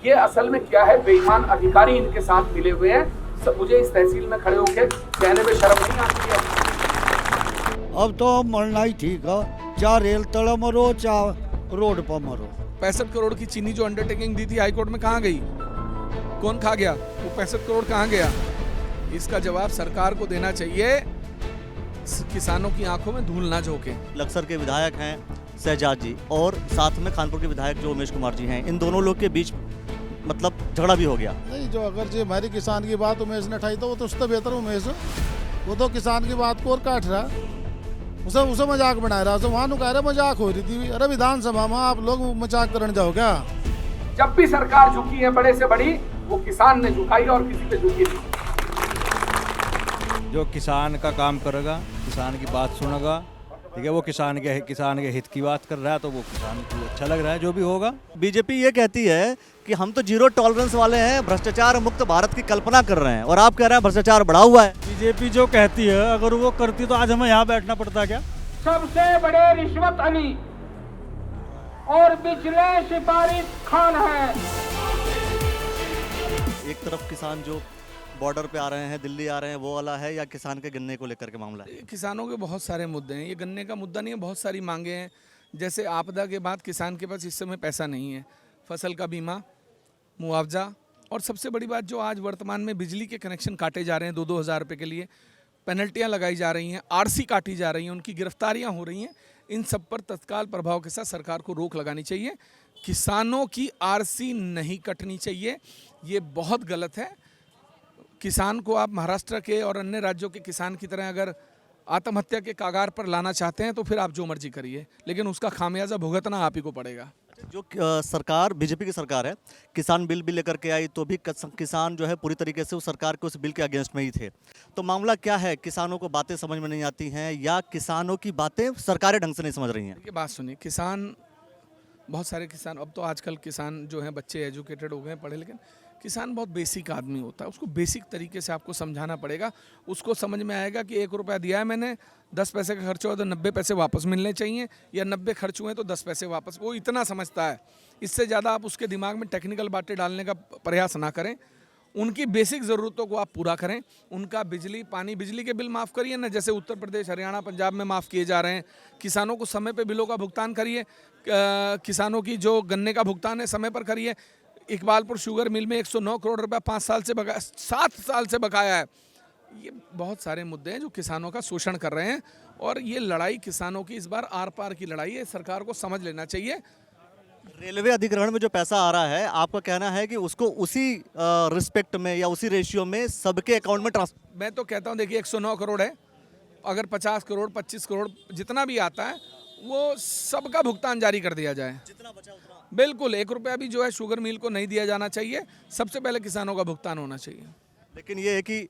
ये असल में क्या है, बेईमान अधिकारी इनके साथ मिले हुए हैं। सब मुझे इस तहसील में खड़े होकर कहने में शर्म नहीं आती है। अब तो मरना ही ठीक है, चाहे रेल तले मरो चाहे रोड पर मरो। 65 करोड़ की चीनी जो अंडरटेकिंग दी थी हाईकोर्ट में कहाँ गई? कौन खा गया? वो 65 करोड़ कहाँ गया? इसका जवाब सरकार को देना चाहिए। किसानों की आंखों में धूल ना झोंके। लक्सर के विधायक हैं शहजाद जी और साथ में कानपुर के विधायक जो उमेश कुमार जी हैं, इन दोनों लोग के बीच मतलब झगड़ा भी हो गया। नहीं, जो अगर जो हमारी किसान की बात उमेश ने उठाई तो वो तो उससे बेहतर उमेश, वो तो किसान की बात को और काट रहा, उसे मजाक बना रहा, उसे वहाँ कह रहे मजाक हो रही थी। अरे विधानसभा में आप लोग मजाक करने जाओ क्या? जब भी सरकार झुकी है बड़े से बड़ी, वो किसान ने झुकाई और किसी पे झुकी नहीं। जो किसान का काम करेगा, किसान की बात सुनेगा, ठीक है, वो किसान के हित की बात कर रहा है तो वो किसान को अच्छा लग रहा है जो भी होगा। बीजेपी ये कहती है कि हम तो जीरो टॉलरेंस वाले हैं, भ्रष्टाचार मुक्त भारत की कल्पना कर रहे हैं, और आप कह रहे हैं भ्रष्टाचार बढ़ा हुआ है। बीजेपी जो कहती है अगर वो करती तो आज हमें यहाँ बैठना पड़ता क्या? सबसे बड़े रिश्वत अली और बिचले सिपारिश खान है। एक तरफ किसान जो बॉर्डर पे आ रहे हैं, दिल्ली आ रहे हैं, वो वाला है, या किसान के गन्ने को लेकर के मामला है? किसानों के बहुत सारे मुद्दे हैं, ये गन्ने का मुद्दा नहीं है, बहुत सारी मांगे हैं। जैसे आपदा के बाद किसान के पास इस समय पैसा नहीं है, फसल का बीमा, मुआवजा, और सबसे बड़ी बात जो आज वर्तमान में बिजली के कनेक्शन काटे जा रहे हैं 2-2 हज़ार रुपये के लिए, पेनल्टियाँ लगाई जा रही हैं, आरसी काटी जा रही हैं, उनकी गिरफ्तारियाँ हो रही हैं। इन सब पर तत्काल प्रभाव के साथ सरकार को रोक लगानी चाहिए। किसानों की आरसी नहीं कटनी चाहिए, ये बहुत गलत है। किसान को आप महाराष्ट्र के और अन्य राज्यों के किसान की तरह अगर आत्महत्या के कागार पर लाना चाहते हैं तो फिर आप जो मर्जी करिए, लेकिन उसका खामियाजा भुगतना आप ही को पड़ेगा। जो सरकार बीजेपी की सरकार है, किसान बिल भी लेकर के आई तो भी किसान जो है पूरी तरीके से उस सरकार के उस बिल के अगेंस्ट में ही थे। तो मामला क्या है, किसानों को बातें समझ में नहीं आती हैं या किसानों की बातें सरकारें ढंग से नहीं समझ रही हैं? देखिए बात सुनिए, किसान, बहुत सारे किसान, अब तो आजकल किसान जो हैं बच्चे एजुकेटेड हो गए हैं, पढ़े, लेकिन किसान बहुत बेसिक आदमी होता है, उसको बेसिक तरीके से आपको समझाना पड़ेगा। उसको समझ में आएगा कि 1 रुपया दिया है मैंने, 10 पैसे का खर्च हुआ तो 90 पैसे वापस मिलने चाहिए, या 90 खर्च हुए तो 10 पैसे वापस। वो इतना समझता है, इससे ज़्यादा आप उसके दिमाग में टेक्निकल बातें डालने का प्रयास ना करें। उनकी बेसिक ज़रूरतों को आप पूरा करें। उनका बिजली, पानी, बिजली के बिल माफ़ करिए ना, जैसे उत्तर प्रदेश, हरियाणा, पंजाब में माफ़ किए जा रहे हैं। किसानों को समय पे बिलों का भुगतान करिए। किसानों की जो गन्ने का भुगतान है समय पर करिए। इकबालपुर शुगर मिल में 109 करोड़ रुपया 5 साल से बकाया, 7 साल से बकाया है। ये बहुत सारे मुद्दे हैं जो किसानों का शोषण कर रहे हैं, और ये लड़ाई किसानों की इस बार आर पार की लड़ाई है, सरकार को समझ लेना चाहिए। रेलवे अधिग्रहण में जो पैसा आ रहा है, आपका कहना है कि उसको उसी रिस्पेक्ट में या उसी रेशियो में सबके अकाउंट में ट्रांसफर? मैं तो कहता हूँ, देखिए 109 करोड़ है, अगर 50 करोड़ 25 करोड़ जितना भी आता है वो सबका भुगतान जारी कर दिया जाए। जितना बचा उतना बिल्कुल, 1 रुपया भी जो है शुगर मिल को नहीं दिया जाना चाहिए, सबसे पहले किसानों का भुगतान होना चाहिए। लेकिन ये है कि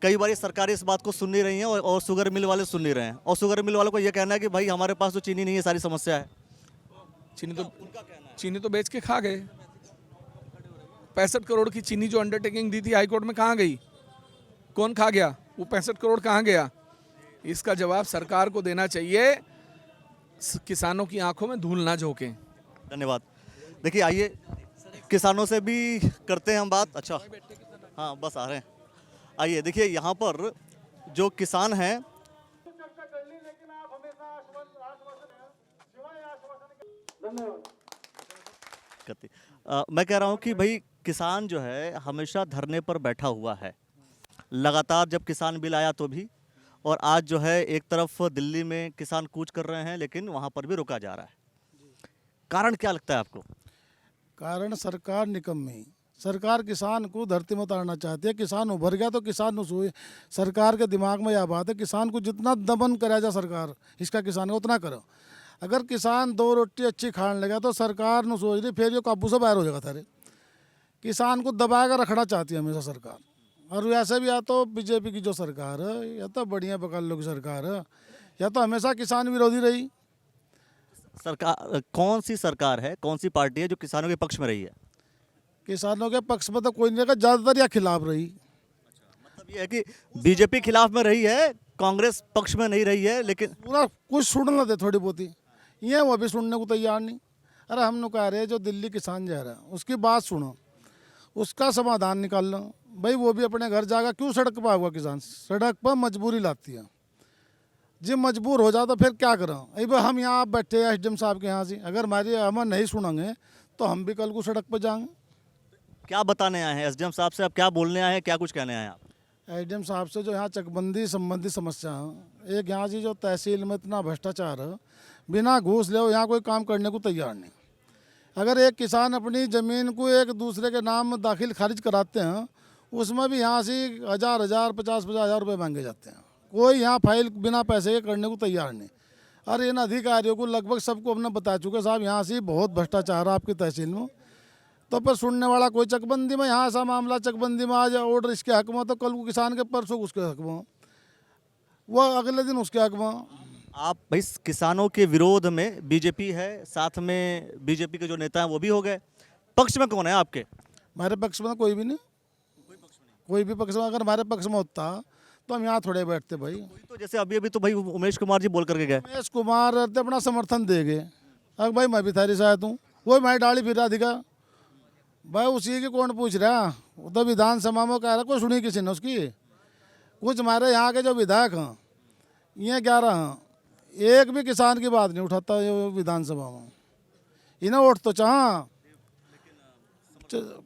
कई बार सरकारें इस बात को सुन नहीं रही हैं और शुगर मिल वाले सुन नहीं रहे हैं, और शुगर मिल वालों को ये कहना है कि भाई हमारे पास तो चीनी नहीं है, सारी समस्या है। चीनी तो बेच के खा गए। 65 करोड़ की चीनी जो अंडरटेकिंग दी थी हाईकोर्ट में कहाँ गई? कौन खा गया? वो 65 करोड़ कहाँ गया? इसका जवाब सरकार को देना चाहिए। किसानों की आंखों में धूल ना झोंके। धन्यवाद। देखिए, आइए किसानों से भी करते हैं हम बात। अच्छा, हाँ बस आ रहे हैं। आइए देखिए, यहाँ पर जो किसान हैं, मैं कह रहा हूँ कि भाई किसान जो है हमेशा धरने पर बैठा हुआ है। लगातार जब किसान बिल आया तो भी, और आज जो है एक तरफ दिल्ली में किसान कूच कर रहे हैं, लेकिन वहाँ पर भी रोका जा रहा है। कारण क्या लगता है आपको? कारण सरकार निकम्मी। सरकार किसान को धरती में उतारना चाहती है। किसान उभर गया तो किसान सोए। सरकार के दिमाग में यह बात है, किसान को जितना दमन करा जा सरकार, इसका किसान को उतना करो। अगर किसान 2 रोटी अच्छी खाने लगा तो सरकार ने सोच रही फिर ये काबू से बाहर हो जाएगा। थारे किसान को दबा कर रखना चाहती है हमेशा सरकार। और वैसे भी या तो बीजेपी की जो सरकार है, या तो बढ़िया बकालों की सरकार है, या तो हमेशा किसान विरोधी रही। सरकार कौन सी सरकार है, कौन सी पार्टी है जो किसानों के पक्ष में रही है? किसानों के पक्ष में तो कोई नहीं रहा, ज़्यादातर या खिलाफ रही। मतलब ये है कि बीजेपी खिलाफ में रही है, कांग्रेस पक्ष में नहीं रही है। लेकिन पूरा कुछ सुनना दे थोड़ी बहुत ही, ये वो भी सुनने को तैयार नहीं। अरे हम लोग कह रहे हैं जो दिल्ली किसान जा रहा है उसकी बात सुनो। उसका समाधान निकाल लो भाई। वो भी अपने घर जाएगा, क्यों सड़क पर आएगा किसान? सड़क पर मजबूरी लाती है। जब मजबूर हो जाओ तो फिर क्या करें? अभी भाई हम यहाँ बैठे हैं एसडीएम साहब के यहाँ से, अगर हमारी हम नहीं सुनेंगे तो हम भी कल को सड़क पर जाएंगे। क्या बताने आए हैं एसडीएम साहब से? आप क्या बोलने आए हैं, क्या कुछ कहने आए हैं आप? एसडीएम साहब से जो यहाँ चकबंदी संबंधी समस्या है, एक यहाँ की जो तहसील में इतना भ्रष्टाचार है, बिना घूस ले यहाँ कोई काम करने को तैयार नहीं। अगर एक किसान अपनी ज़मीन को एक दूसरे के नाम दाखिल खारिज कराते हैं, उसमें भी यहाँ से 1000 50,000 रुपये मांगे जाते हैं। कोई यहाँ फाइल बिना पैसे के करने को तैयार नहीं। और इन अधिकारियों को लगभग सबको हमने बता चुके, साहब यहाँ से बहुत भ्रष्टाचार है आपकी तहसील में। तो पर सुनने वाला कोई, चकबंदी में यहाँ ऐसा मामला, चकबंदी में आज ऑर्डर इसके हक में, तो कल को किसान के परसों उसके हक में, वो अगले दिन उसके हक में। आप भाई किसानों के विरोध में बीजेपी है, साथ में बीजेपी के जो नेता हैं वो भी हो गए, पक्ष में कौन है आपके? हमारे पक्ष में कोई भी नहीं, कोई भी पक्ष में। अगर हमारे पक्ष में होता तो हम यहाँ थोड़े बैठते भाई। तो जैसे अभी अभी तो भाई उमेश कुमार जी बोल करके गए। उमेश कुमार रहते अपना समर्थन दे गए, अगर भाई मैं भी थारी शायद हूँ, वो मैं डाली फिर अधिका भाई, उसी की कौन पूछ रहा? वो तो विधानसभा में कह रहा, कोई सुनी किसी ने उसकी? कुछ हमारे यहाँ के जो विधायक हैं, ये 11 हैं, एक भी किसान की बात नहीं उठाता ये विधानसभा में। इन्हें वोट तो चाह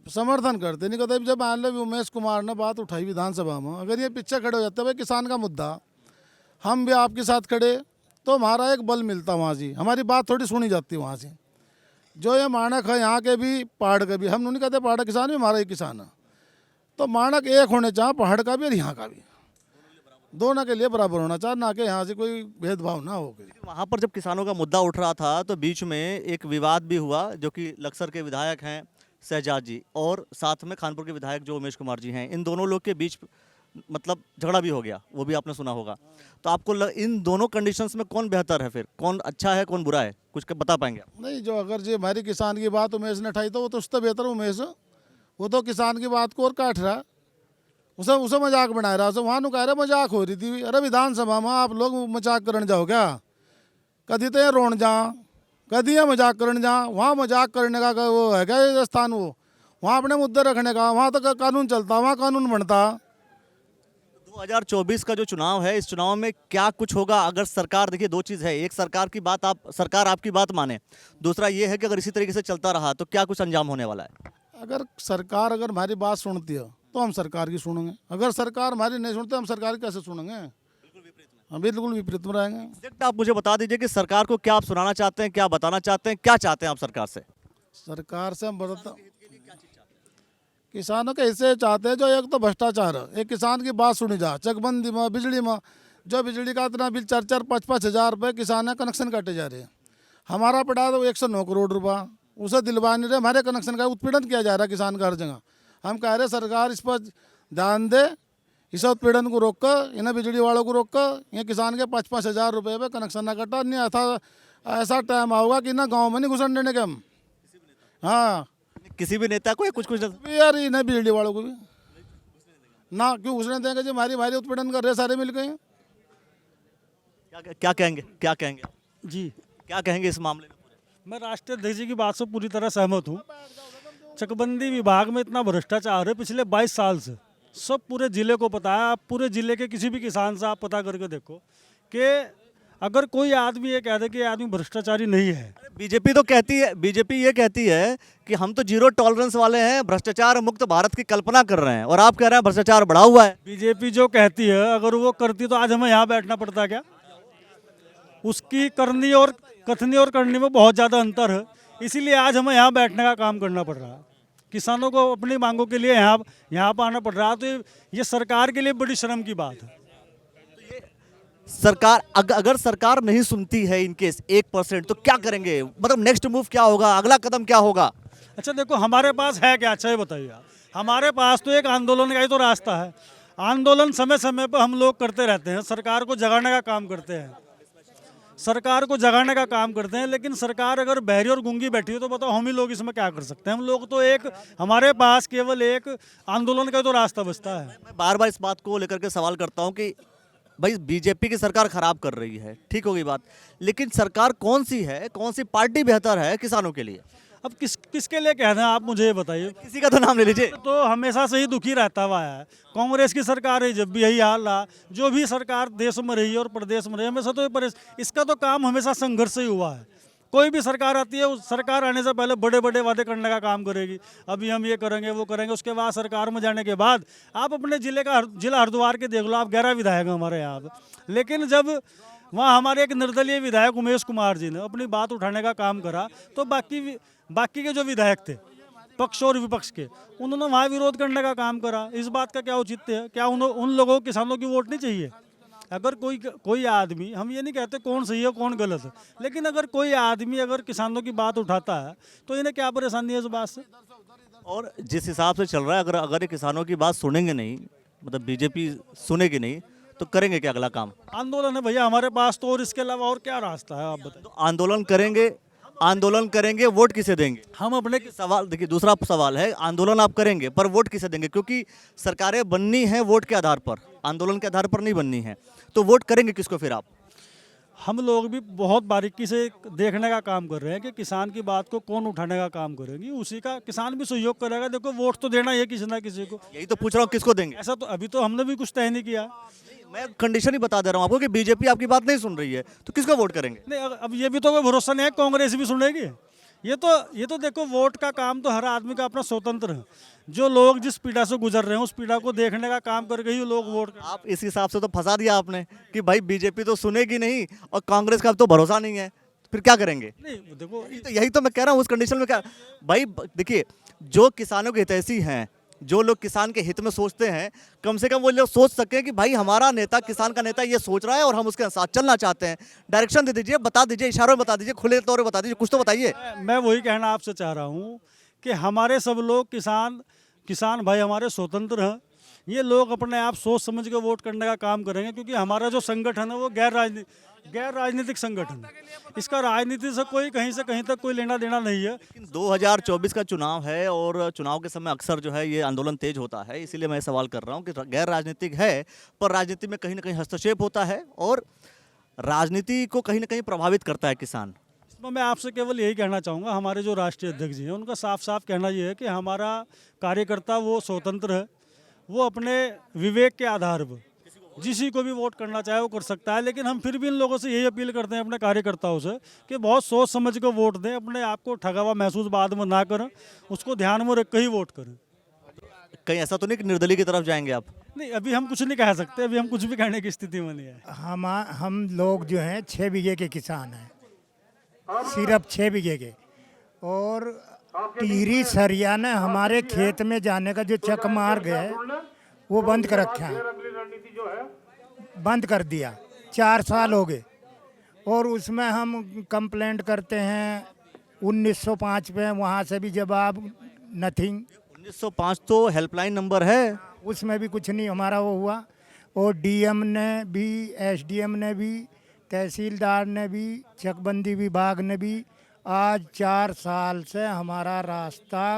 समर्थन करते नहीं कहते। जब मान लो उमेश कुमार ने बात उठाई विधानसभा में, अगर ये पीछे खड़े हो जाते भाई किसान का मुद्दा, हम भी आपके साथ खड़े, तो हमारा एक बल मिलता वहाँ से, हमारी बात थोड़ी सुनी जाती वहाँ से। जो ये मानक है यहाँ के भी पहाड़ के भी, हम नहीं कहते पहाड़ किसान भी हमारा ही किसान है, तो मानक एक होने चाहे पहाड़ का भी और यहाँ का भी, दोनों के लिए बराबर होना चाहिए, ना कि यहाँ से कोई भेदभाव ना हो। वहाँ पर जब किसानों का मुद्दा उठ रहा था तो बीच में एक विवाद भी हुआ, जो कि लक्सर के विधायक हैं शहजाद जी और साथ में खानपुर के विधायक जो उमेश कुमार जी हैं, इन दोनों लोग के बीच मतलब झगड़ा भी हो गया, वो भी आपने सुना होगा। तो आपको इन दोनों कंडीशंस में कौन बेहतर है, फिर कौन अच्छा है कौन बुरा है, कुछ बता पाएंगे आप? नहीं, जो अगर जो हमारी किसान की बात उमेश ने उठाई तो वो तो उससे बेहतर उमेश, वो तो किसान की बात को और काट रहा, उसे मजाक बना रहा, उसे वहाँ कह रहे मजाक हो रही थी। अरे विधानसभा में आप लोग मजाक करने जाओ क्या? कभी तो ये रोन जा, कभी ये मजाक करने जा, वहाँ मजाक करने का वो है क्या स्थान? वो वहाँ अपने मुद्दे रखने का, वहाँ तो कानून चलता, वहाँ कानून बनता। 2024 का जो चुनाव है, इस चुनाव में क्या कुछ होगा? अगर सरकार, देखिए दो चीज़ है, एक सरकार की बात सरकार आपकी बात माने, दूसरा ये है कि अगर इसी तरीके से चलता रहा तो क्या कुछ अंजाम होने वाला है? अगर सरकार अगर हमारी बात सुनती है तो हम सरकार की सुनेंगे, अगर सरकार हमारी नहीं सुनते हम सरकार की कैसे सुनेंगे? हम बिल्कुल विपरीत में रहेंगे। एग्जैक्ट आप मुझे बता दीजिए कि सरकार को क्या आप सुनाना चाहते हैं, क्या बताना चाहते हैं, क्या चाहते हैं आप सरकार से? सरकार से हम बताते किसानों के हिस्से चाहते हैं, जो एक तो भ्रष्टाचार है, एक किसान की बात सुनी जा, चकबंदी में, बिजली में, जो बिजली का इतना बिल 4-4 5-5 हज़ार रुपये किसान है कनेक्शन काटे जा रहे हैं। हमारा पड़ा तो 109 करोड़ रुपया, उसे दिलवा नहीं रहे, हमारे कनेक्शन का उत्पीड़न किया जा रहा है किसान का हर जगह। हम कह रहे सरकार इस पर ध्यान दे, इस उत्पीड़न को रोक कर, इन्हें बिजली वालों को रोक कर, ये किसान के 5-5 हज़ार रुपये पे कनेक्शन ना कटा। नहीं ऐसा टाइम आऊगा कि ना गाँव में नहीं घुसन देने के हम। हाँ, किसी भी नेता को या कुछ यार इन्हें बिजली वालों को भी ना क्यों घुसने देंगे? जो हमारी उत्पीड़न कर रहे सारे मिल गए। क्या कहेंगे, क्या कहेंगे जी, क्या कहेंगे इस मामले में? मैं राष्ट्रीय अध्यक्ष जी की बात से पूरी तरह सहमत हूँ। चकबंदी विभाग में इतना भ्रष्टाचार है पिछले 22 साल से, सब पूरे ज़िले को पता है। आप पूरे ज़िले के किसी भी किसान से आप पता करके देखो कि अगर कोई आदमी ये कह दे कि ये आदमी भ्रष्टाचारी नहीं है। बीजेपी तो कहती है, बीजेपी ये कहती है कि हम तो जीरो टॉलरेंस वाले हैं, भ्रष्टाचार मुक्त भारत की कल्पना कर रहे हैं, और आप कह रहे हैं भ्रष्टाचार बढ़ा हुआ है। बीजेपी जो कहती है अगर वो करती तो आज हमें यहाँ बैठना पड़ता क्या? उसकी करनी और कथनी और करनी में बहुत ज़्यादा अंतर है, इसीलिए आज हमें यहाँ बैठने का काम करना पड़ रहा है। किसानों को अपनी मांगों के लिए यहाँ पर आना पड़ रहा है, तो ये सरकार के लिए बड़ी शर्म की बात है। सरकार अगर सरकार नहीं सुनती है इनकेस 1%, तो क्या करेंगे? मतलब नेक्स्ट मूव क्या होगा, अगला कदम क्या होगा? अच्छा देखो, हमारे पास है क्या? अच्छा ये बताइए आप। हमारे पास तो एक आंदोलन का ही तो रास्ता है। आंदोलन समय समय पर हम लोग करते रहते हैं, सरकार को जगाने का काम करते हैं, सरकार को जगाने का काम करते हैं। लेकिन सरकार अगर बहरी और गूंगी बैठी है तो बताओ हम ही लोग इसमें क्या कर सकते हैं? हम लोग तो हमारे पास केवल एक आंदोलन का ही तो रास्ता बचता है। मैं बार बार इस बात को लेकर के सवाल करता हूँ कि भाई बीजेपी की सरकार खराब कर रही है, ठीक होगी बात, लेकिन सरकार कौन सी है, कौन सी पार्टी बेहतर है किसानों के लिए? अब किसके लिए कह रहे हैं आप मुझे ये बताइए। किसी का तो नाम ले लीजिए। तो हमेशा से ही दुखी रहता हुआ है। कांग्रेस की सरकार है जब भी यही हाल रहा, जो भी सरकार देश में रही और प्रदेश में रही हमेशा तो इसका तो काम हमेशा संघर्ष से ही हुआ है। कोई भी सरकार आती है उस सरकार आने से पहले बड़े बड़े वादे करने का काम करेगी, अभी हम ये करेंगे वो करेंगे, उसके बाद सरकार में जाने के बाद आप अपने जिला हरिद्वार के देख लो, आप 11 विधायक हैं हमारे यहाँ पे, लेकिन जब वहाँ हमारे एक निर्दलीय विधायक उमेश कुमार जी ने अपनी बात उठाने का काम करा तो बाकी के जो विधायक थे पक्ष और विपक्ष के, उन्होंने वहाँ विरोध करने का काम करा। इस बात का क्या औचित्य है? क्या उन लोगों किसानों की वोट नहीं चाहिए? अगर कोई आदमी, हम ये नहीं कहते कौन सही है कौन गलत है, लेकिन अगर कोई आदमी अगर किसानों की बात उठाता है तो इन्हें क्या परेशानी है इस बात से? और जिस हिसाब से चल रहा है, अगर ये किसानों की बात सुनेंगे नहीं, मतलब बीजेपी सुनेगी नहीं, तो करेंगे क्या अगला काम? आंदोलन है भैया हमारे पास तो, और इसके अलावा और क्या रास्ता है आप बताएं। तो आंदोलन करेंगे, वोट किसे देंगे? हम अपने सवाल देखिए, दूसरा सवाल है, आंदोलन आप करेंगे पर वोट किसे देंगे? क्योंकि सरकारें बननी है वोट के आधार पर, आंदोलन के आधार पर नहीं बननी है, तो वोट करेंगे किसको फिर आप? हम लोग भी बहुत बारीकी से देखने का काम कर रहे हैं कि किसान की बात को कौन उठाने का काम करेंगे, उसी का किसान भी सहयोग करेगा। देखो वोट तो देना ही है किसी ना किसी को। यही तो पूछ रहा हूँ, किसको देंगे? ऐसा तो अभी तो हमने भी कुछ तय नहीं किया। मैं कंडीशन ही बता दे रहा हूँ आपको कि बीजेपी आपकी बात नहीं सुन रही है, तो किसको वोट करेंगे? नहीं, अब ये भी तो कोई भरोसा नहीं है कांग्रेस भी सुनेगी। ये तो देखो, वोट का काम तो हर आदमी का अपना स्वतंत्र है। जो लोग जिस पीड़ा से गुजर रहे हैं उस पीड़ा को देखने का काम करके ही लोग वोट करें। आप इस हिसाब से तो फंसा दिया आपने कि भाई बीजेपी तो सुनेगी नहीं और कांग्रेस का तो भरोसा नहीं है, फिर क्या करेंगे? नहीं देखो, यही तो मैं कह रहा हूँ, उस कंडीशन में क्या भाई, देखिए जो किसानों के हितैषी हैं, जो लोग किसान के हित में सोचते हैं, कम से कम वो लोग सोच सकें कि भाई हमारा नेता, किसान का नेता ये सोच रहा है और हम उसके साथ चलना चाहते हैं। डायरेक्शन दे दीजिए, बता दीजिए, इशारों में बता दीजिए, खुले तौर पर बता दीजिए, कुछ तो बताइए। मैं वही कहना आपसे चाह रहा हूँ कि हमारे सब लोग किसान भाई हमारे स्वतंत्र हैं। ये लोग अपने आप सोच समझ के वोट करने का काम करेंगे, क्योंकि हमारा जो संगठन है वो गैर राजनीतिक संगठन है। इसका राजनीति से कहीं से कहीं तक कोई लेना देना नहीं है। 2024 का चुनाव है और चुनाव के समय अक्सर जो है ये आंदोलन तेज होता है, इसीलिए मैं सवाल कर रहा हूँ कि गैर राजनीतिक है पर राजनीति में कहीं ना कहीं हस्तक्षेप होता है और राजनीति को कहीं ना कहीं प्रभावित करता है किसान। इसमें मैं आपसे केवल यही कहना चाहूँगा, हमारे जो राष्ट्रीय अध्यक्ष जी हैं उनका साफ साफ कहना ये है कि हमारा कार्यकर्ता वो स्वतंत्र है, वो अपने विवेक के आधार पर जिसी को भी वोट करना चाहे वो कर सकता है। लेकिन हम फिर भी इन लोगों से यही अपील करते हैं अपने कार्यकर्ताओं से कि बहुत सोच समझ कर वोट दें, अपने आप को ठगा हुआ महसूस बाद में ना करें, उसको ध्यान में रख कर ही वोट करें। कहीं ऐसा तो नहीं कि निर्दलीय की तरफ जाएंगे आप? नहीं, अभी हम कुछ नहीं कह सकते, अभी हम कुछ भी कहने की स्थिति में नहीं है। हम लोग जो हैं 6 बीघे के किसान हैं, सिर्फ 6 बीघे के, और टिहरी सरिया ने हमारे खेत में जाने का जो चक मार्ग है वो बंद कर रखा है, बंद कर दिया। 4 साल हो गए और उसमें हम कंप्लेंट करते हैं 1905 पे, वहाँ से भी जवाब नथिंग। 1905 तो हेल्पलाइन नंबर है, उसमें भी कुछ नहीं हमारा वो हुआ। और डीएम ने भी, एसडीएम ने भी, तहसीलदार ने भी, चकबंदी विभाग ने भी आज 4 साल से हमारा रास्ता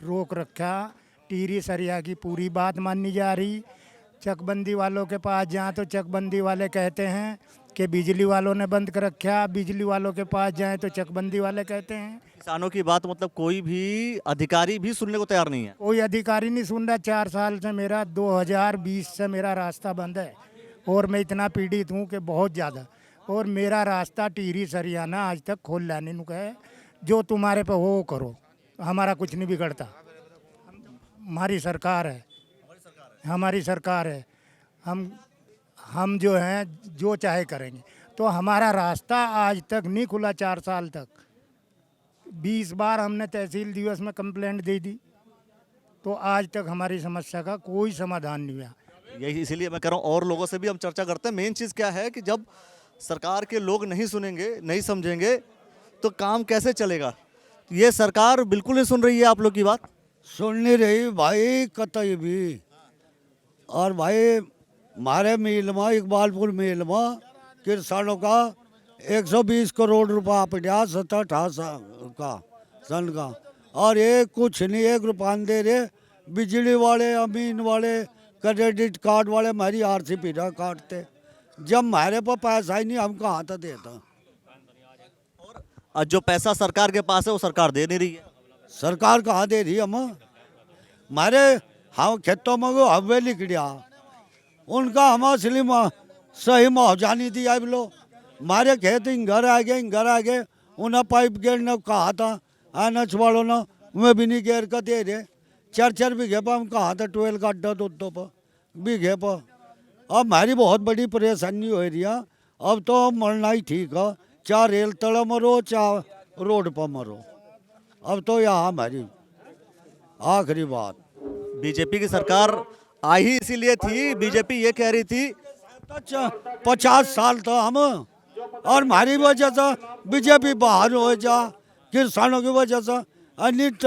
रोक रखा। टिहरी सरिया की पूरी बात माननी जा रही। चकबंदी वालों के पास जाएं तो चकबंदी वाले कहते हैं कि बिजली वालों ने बंद कर रखा, बिजली वालों के पास जाएं तो चकबंदी वाले कहते हैं। किसानों की बात मतलब कोई भी अधिकारी भी सुनने को तैयार नहीं है? कोई अधिकारी नहीं सुन रहा। 4 साल से मेरा 2020 से मेरा रास्ता बंद है और मैं इतना पीड़ित हूँ कि बहुत ज़्यादा। और मेरा रास्ता टिहरी सरियाना आज तक खोल लाने को है। जो तुम्हारे पे हो करो, हमारा कुछ नहीं बिगड़ता। हमारी सरकार है, हमारी सरकार है। हम जो हैं जो चाहे करेंगे। तो हमारा रास्ता आज तक नहीं खुला। 4 साल तक 20 बार हमने तहसील दिवस में कंप्लेंट दे दी, तो आज तक हमारी समस्या का कोई समाधान नहीं हुआ। यही इसीलिए मैं कह रहा हूँ और लोगों से भी हम चर्चा करते हैं। मेन चीज़ क्या है कि जब सरकार के लोग नहीं सुनेंगे, नहीं समझेंगे तो काम कैसे चलेगा? ये सरकार बिल्कुल नहीं सुन रही है आप लोग की बात। सुन नहीं रही भाई कतई भी। और भाई हमारे मिल में, इकबालपुर मिल में किसानों का 120 करोड़ रुपया पड़ा 17-18 का सन का, और एक कुछ नहीं, 1 रुपया दे रहे। बिजली वाले, अमीन वाले, क्रेडिट कार्ड वाले हमारी आरसी पीड़ा काटते। जब हमारे पास पैसा ही नहीं, हम कहाँ तक देता। और जो पैसा सरकार के पास है वो सरकार दे नहीं रही है। सरकार कहाँ दे रही हम हमारे हम खेतों में वो हवेली किड़िया उनका हम असली सही मुआवजा नहीं दिया बोलो हमारे खेत घर आ गए उन्हें पाइप गिरने कहा था एनएच वालों ने मैं भी नहीं घेर कर दे रहे 4-4 बीघे पर हम कहा था 12 का अड्डा 2 पर बीघे पर। अब हमारी बहुत बड़ी परेशानी हो रही है। अब तो मरना ही ठीक है, चाहे रेल तले मरो चाहे रोड पर मरो। अब तो यहाँ हमारी आखिरी बात। बीजेपी की सरकार आई ही इसीलिए थी, बीजेपी ये कह रही थी 50 साल तो हम और हमारी वजह से बीजेपी बाहर हो जा, किसानों की वजह से अनिट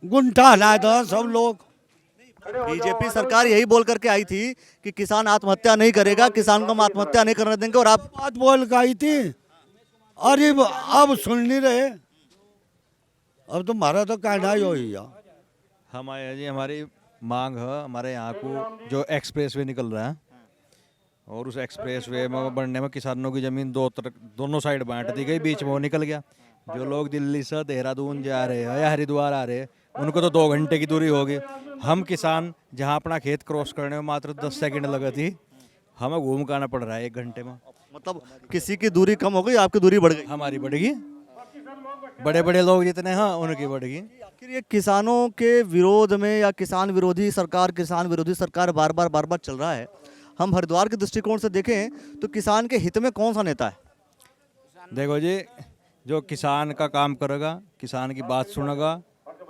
गुंठा हलाया था सब लोग। बीजेपी सरकार यही बोल करके आई थी कि किसान आत्महत्या नहीं करेगा, किसान को हम आत्महत्या नहीं करने देंगे। और आप बात बोल के आई थी और अब सुन नहीं रहे। अब तो हमारा तो कहना ही हो ही है। हमारी मांग है, हमारे यहाँ को जो एक्सप्रेस वे निकल रहा है और उस एक्सप्रेस वे में बनने में किसानों की ज़मीन दोनों साइड बांट दी गई, बीच में वो निकल गया। जो लोग दिल्ली से देहरादून जा रहे हैं या हरिद्वार आ रहे हैं उनको तो 2 घंटे की दूरी होगी। हम किसान जहाँ अपना खेत क्रॉस करने में मात्र 10 सेकंड लगा थी, हमें घूम के आना पड़ रहा है 1 घंटे में। मतलब किसी की दूरी कम हो गई, आपकी दूरी बढ़ गई। हमारी बढ़ेगी, बड़े बड़े लोग जितने हैं उनकी बढ़ेगी। आखिर ये किसानों के विरोध में या किसान विरोधी सरकार बार बार चल रहा है। हम हरिद्वार के दृष्टिकोण से देखें तो किसान के हित में कौन सा नेता है? देखो जी, जो किसान का काम करेगा, किसान की बात सुनेगा,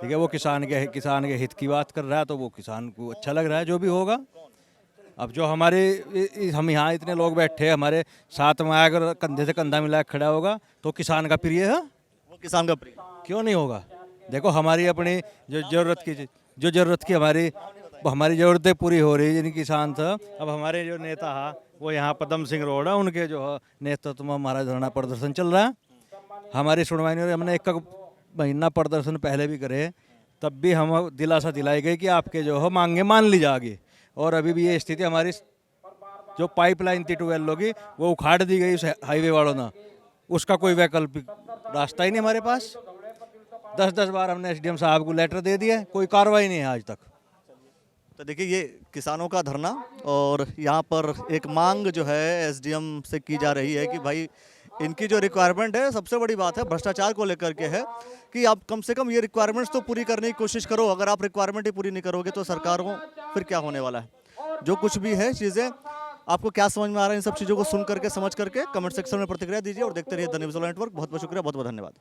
ठीक है, वो किसान के हित की बात कर रहा है तो वो किसान को अच्छा लग रहा है जो भी होगा। अब जो हम यहाँ इतने लोग बैठे, हमारे साथ में अगर कंधे से कंधा मिला खड़ा होगा तो किसान का प्रिय है, वो किसान का प्रिय क्यों नहीं होगा? देखो हमारी अपनी जो ज़रूरत की हमारी ज़रूरतें पूरी हो रही है जिन किसान था। अब हमारे जो नेता है वो यहाँ पदम सिंह रोड है, उनके जो है नेतृत्व में हमारा धरना प्रदर्शन चल रहा है। हमारी सुनवाई नहीं हो रही। हमने 1 महीना प्रदर्शन पहले भी करे, तब भी हम दिलासा दिलाई गई कि आपके जो है मांगे मान ली जाएगी। और अभी भी ये स्थिति, हमारी जो पाइपलाइन थी 12 होगी वो उखाड़ दी गई उस हाईवे वालों ने, उसका कोई वैकल्पिक रास्ता ही नहीं हमारे पास। 10 बार हमने SDM साहब को लेटर दे दिया, कोई कार्रवाई नहीं है आज तक। तो देखिए ये किसानों का धरना, और यहाँ पर एक मांग जो है SDM से की जा रही है कि भाई इनकी जो रिक्वायरमेंट है, सबसे बड़ी बात है भ्रष्टाचार को लेकर के है कि आप कम से कम ये रिक्वायरमेंट्स तो पूरी करने की कोशिश करो। अगर आप रिक्वायरमेंट ही पूरी नहीं करोगे तो सरकार को फिर क्या होने वाला है। जो कुछ भी है चीज़ें आपको क्या समझ में आ रहा है, इन सब चीज़ों को सुन करके समझ करके कमेंट सेक्शन में प्रतिक्रिया दीजिए और देखते रहिए द न्यूज़ नेटवर्क। बहुत बहुत शुक्रिया, बहुत बहुत धन्यवाद।